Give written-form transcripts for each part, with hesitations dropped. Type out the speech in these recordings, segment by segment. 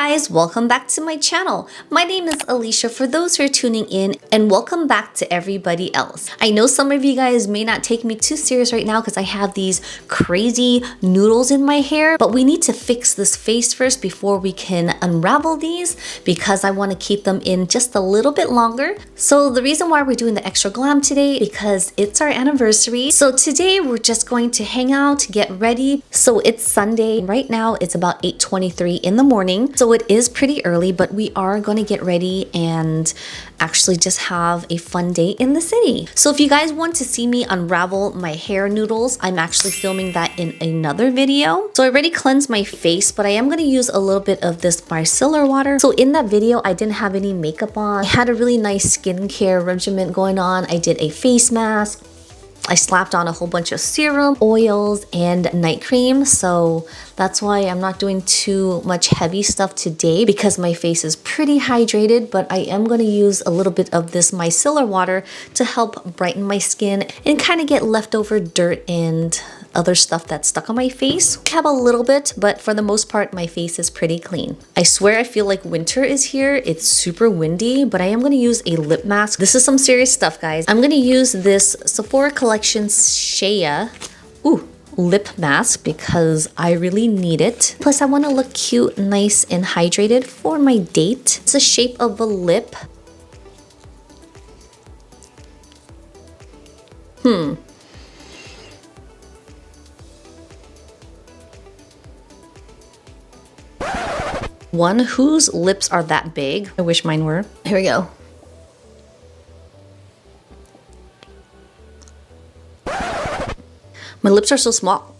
guys, welcome back to my channel. My name is Alicia for those who are tuning in, and welcome back to everybody else. I know some of you guys may not take me too serious right now because I have these crazy noodles in my hair, but we need to fix this face first before we can unravel these because I want to keep them in just a little bit longer. So the reason why we're doing the extra glam today because it's our anniversary. So today we're just going to hang out, get ready. So it's Sunday. Right now it's about 8:23 in the morning. So it is pretty early, but we are going to get ready and actually just have a fun day in the city. So if you guys want to see me unravel my hair noodles, I'm actually filming that in another video. So I already cleansed my face, but I am going to use a little bit of this micellar water. So in that video, I didn't have any makeup on. I had a really nice skincare regimen going on. I did a face mask. I slapped on a whole bunch of serum, oils, and night cream. So that's why I'm not doing too much heavy stuff today because my face is pretty hydrated, but I am going to use a little bit of this micellar water to help brighten my skin and kind of get leftover dirt and other stuff that's stuck on my face. I have a little bit, but for the most part, my face is pretty clean. I swear I feel like winter is here. It's super windy, but I am going to use a lip mask. This is some serious stuff, guys. I'm going to use this Sephora collection Shea lip mask because I really need it. Plus, I want to look cute, nice, and hydrated for my date. It's the shape of a lip. One whose lips are that big. I wish mine were. Here we go. My lips are so small.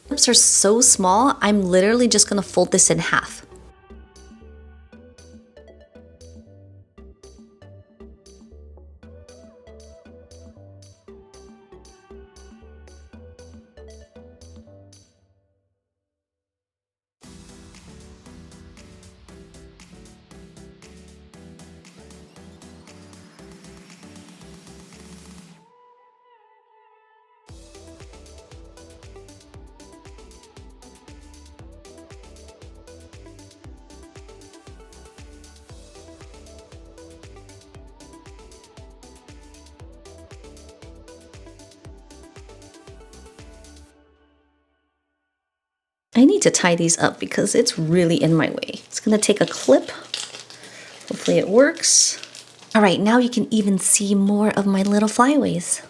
Lips are so small, I'm literally just gonna fold this in half. I need to tie these up because it's really in my way. It's gonna take a clip. Hopefully it works. All right, now you can even see more of my little flyaways.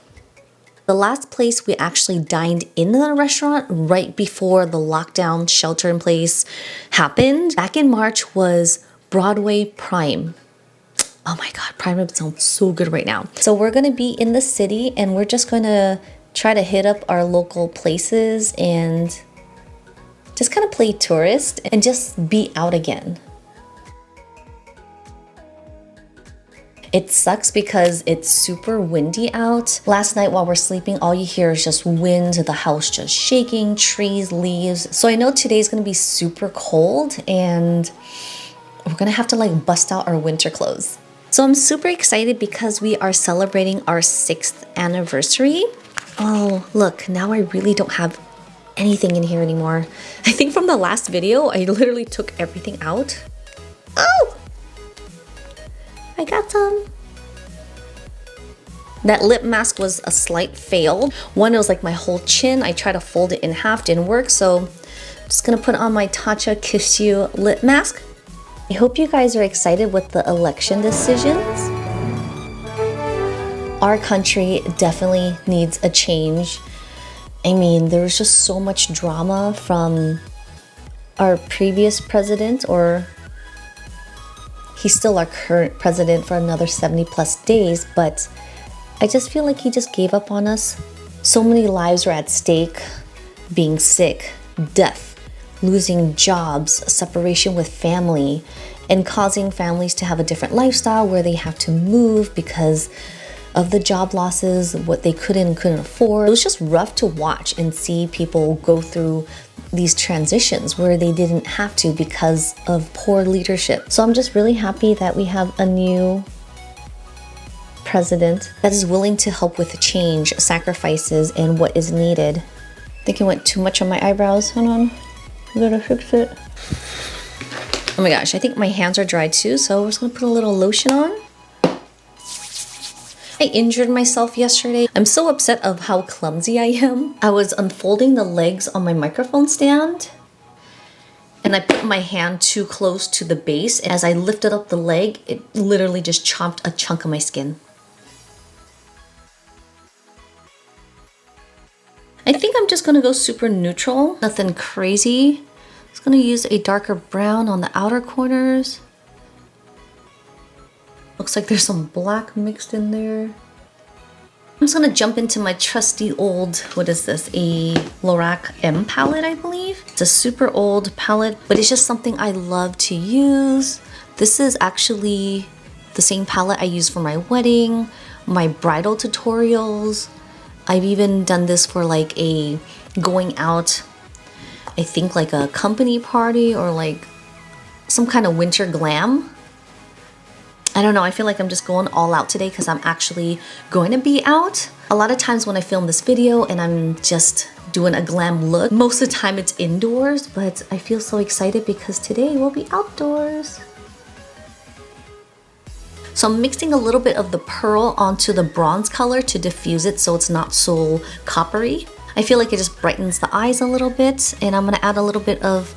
The last place we actually dined in the restaurant right before the lockdown shelter in place happened back in March was Broadway Prime. Oh my God, Prime rib sounds so good right now. So we're gonna be in the city and we're just gonna try to hit up our local places and just kind of play tourist and just be out again. It sucks because it's super windy out. Last night while we're sleeping, all you hear is just wind, the house just shaking, trees, leaves. So I know today's gonna be super cold and we're gonna have to like bust out our winter clothes. So I'm super excited because we are celebrating our 6th anniversary. Oh, look, now I really don't have anything in here anymore. I think from the last video, I literally took everything out. Oh! I got some. That lip mask was a slight fail. One, it was like my whole chin. I tried to fold it in half, didn't work. So I'm just gonna put on my Tatcha Kissu lip mask. I hope you guys are excited with the election decisions. Our country definitely needs a change. I mean, there was just so much drama from our previous president, or he's still our current president for another 70+ days, but I just feel like he just gave up on us. So many lives were at stake, being sick, death, losing jobs, separation with family, and causing families to have a different lifestyle where they have to move because of the job losses, what they couldn't afford. It was just rough to watch and see people go through these transitions where they didn't have to because of poor leadership. So I'm just really happy that we have a new president that is willing to help with change, sacrifices, and what is needed. I think it went too much on my eyebrows. Hold on, I gotta fix it. Oh my gosh, I think my hands are dry too, so we're just gonna put a little lotion on. I injured myself yesterday. I'm so upset of how clumsy I am. I was unfolding the legs on my microphone stand, and I put my hand too close to the base. As I lifted up the leg, it literally just chomped a chunk of my skin. I think I'm just gonna go super neutral, nothing crazy. I'm just gonna use a darker brown on the outer corners. Looks like there's some black mixed in there. I'm just gonna jump into my trusty old, what is this? A Lorac M palette, I believe. It's a super old palette, but it's just something I love to use. This is actually the same palette I use for my wedding, my bridal tutorials. I've even done this for like a going out, I think like a company party or like some kind of winter glam. I don't know, I feel like I'm just going all out today because I'm actually going to be out. A lot of times when I film this video and I'm just doing a glam look, most of the time it's indoors, but I feel so excited because today we'll be outdoors. So I'm mixing a little bit of the pearl onto the bronze color to diffuse it so it's not so coppery. I feel like it just brightens the eyes a little bit, and I'm gonna add a little bit of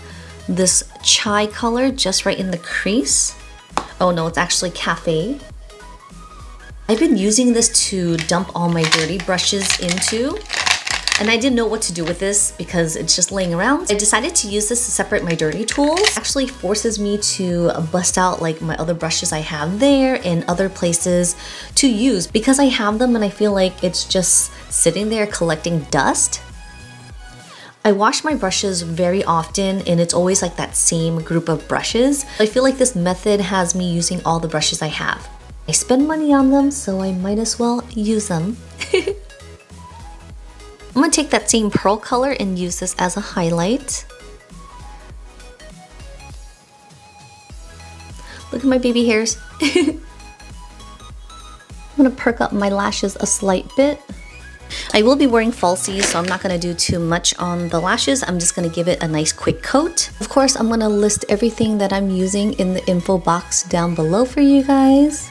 this chai color just right in the crease. Oh no, it's actually cafe. I've been using this to dump all my dirty brushes into, and I didn't know what to do with this because it's just laying around. I decided to use this to separate my dirty tools. It actually forces me to bust out like my other brushes I have there and other places to use because I have them and I feel like it's just sitting there collecting dust. I wash my brushes very often and it's always like that same group of brushes. I feel like this method has me using all the brushes I have. I spend money on them, so I might as well use them. I'm gonna take that same pearl color and use this as a highlight. Look at my baby hairs. I'm gonna perk up my lashes a slight bit. I will be wearing falsies, so I'm not going to do too much on the lashes. I'm just going to give it a nice quick coat. Of course, I'm going to list everything that I'm using in the info box down below for you guys.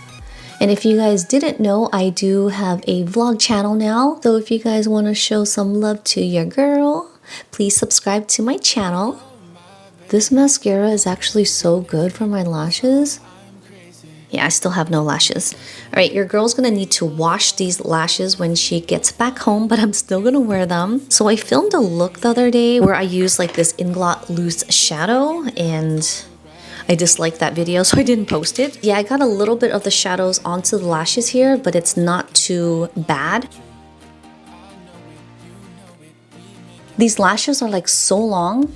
And if you guys didn't know, I do have a vlog channel now. So if you guys want to show some love to your girl, please subscribe to my channel. This mascara is actually so good for my lashes. Yeah, I still have no lashes. All right, your girl's gonna need to wash these lashes when she gets back home, but I'm still gonna wear them. So I filmed a look the other day where I used like this Inglot loose shadow, and I disliked that video, so I didn't post it. Yeah, I got a little bit of the shadows onto the lashes here, but it's not too bad. These lashes are like so long,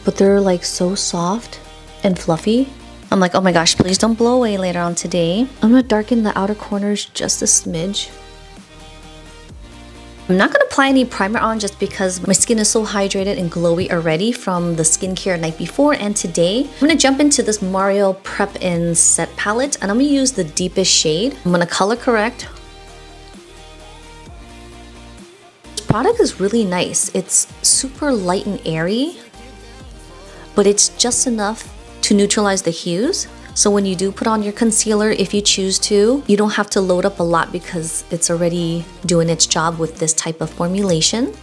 but they're like so soft and fluffy. I'm like, oh my gosh, please don't blow away later on today. I'm gonna darken the outer corners just a smidge. I'm not gonna apply any primer on just because my skin is so hydrated and glowy already from the skincare night before and today. I'm gonna jump into this Mario Prep and Set palette, and I'm gonna use the deepest shade. I'm gonna color correct. This product is really nice. It's super light and airy, but it's just enough to neutralize the hues. So when you do put on your concealer, if you choose to, you don't have to load up a lot because it's already doing its job with this type of formulation.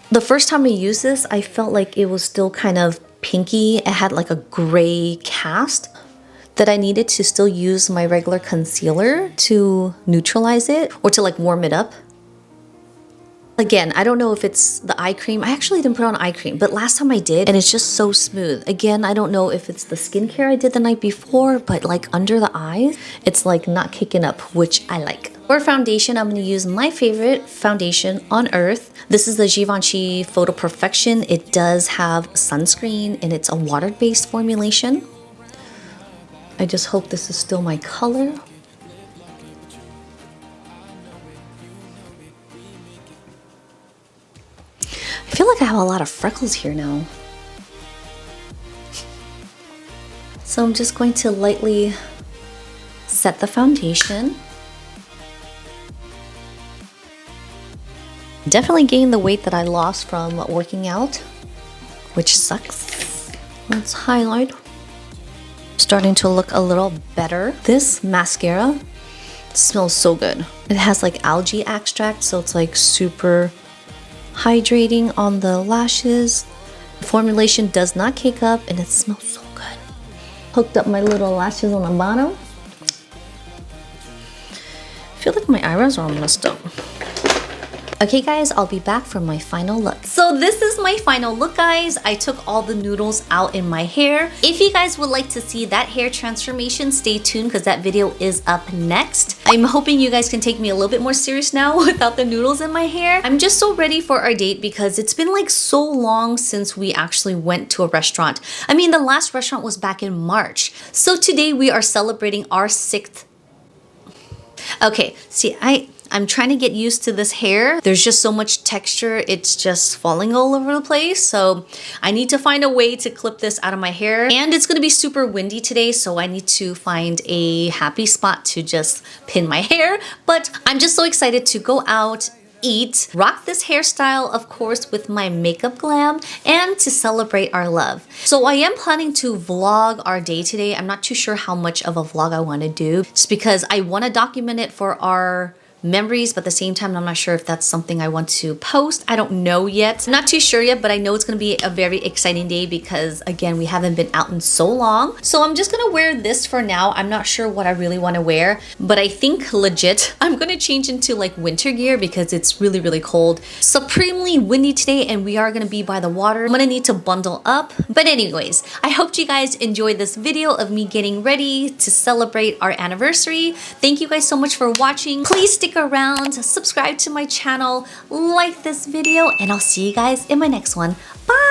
The first time I used this, I felt like it was still kind of pinky. It had like a gray cast that I needed to still use my regular concealer to neutralize it or to like warm it up. Again, I don't know if it's the eye cream. I actually didn't put on eye cream, but last time I did, and it's just so smooth. Again, I don't know if it's the skincare I did the night before, but like under the eyes, it's like not kicking up, which I like. For foundation, I'm going to use my favorite foundation on earth. This is the Givenchy Photo Perfection. It does have sunscreen, and it's a water-based formulation. I just hope this is still my color. I feel like I have a lot of freckles here now. So I'm just going to lightly set the foundation. Definitely gained the weight that I lost from working out, which sucks. Let's highlight. Starting to look a little better. This mascara smells so good. It has like algae extract, so it's like super hydrating on the lashes. The formulation does not cake up and it smells so good. Hooked up my little lashes on the bottom. I feel like my eyebrows are all messed up. Okay guys, I'll be back for my final look. So this is my final look, guys. I took all the noodles out in my hair. If you guys would like to see that hair transformation, stay tuned because that video is up next. I'm hoping you guys can take me a little bit more serious now without the noodles in my hair. I'm just so ready for our date because it's been like so long since we actually went to a restaurant. I mean, the last restaurant was back in March. So today we are celebrating our 6th. Okay, see, I'm trying to get used to this hair. There's just so much texture. It's just falling all over the place. So I need to find a way to clip this out of my hair. And it's gonna be super windy today, so I need to find a happy spot to just pin my hair. But I'm just so excited to go out, eat, rock this hairstyle, of course, with my makeup glam, and to celebrate our love. So I am planning to vlog our day today. I'm not too sure how much of a vlog I want to do, just because I want to document it for our memories, but at the same time, I'm not sure if that's something I want to post. I don't know yet. I'm not too sure yet, but I know it's gonna be a very exciting day because again, we haven't been out in so long. So I'm just gonna wear this for now. I'm not sure what I really wanna wear, but I think legit, I'm gonna change into like winter gear because it's really, really cold. Supremely windy today and we are gonna be by the water. I'm gonna need to bundle up. But anyways, I hope you guys enjoyed this video of me getting ready to celebrate our anniversary. Thank you guys so much for watching. Please stick around, subscribe to my channel, like this video, and I'll see you guys in my next one. Bye!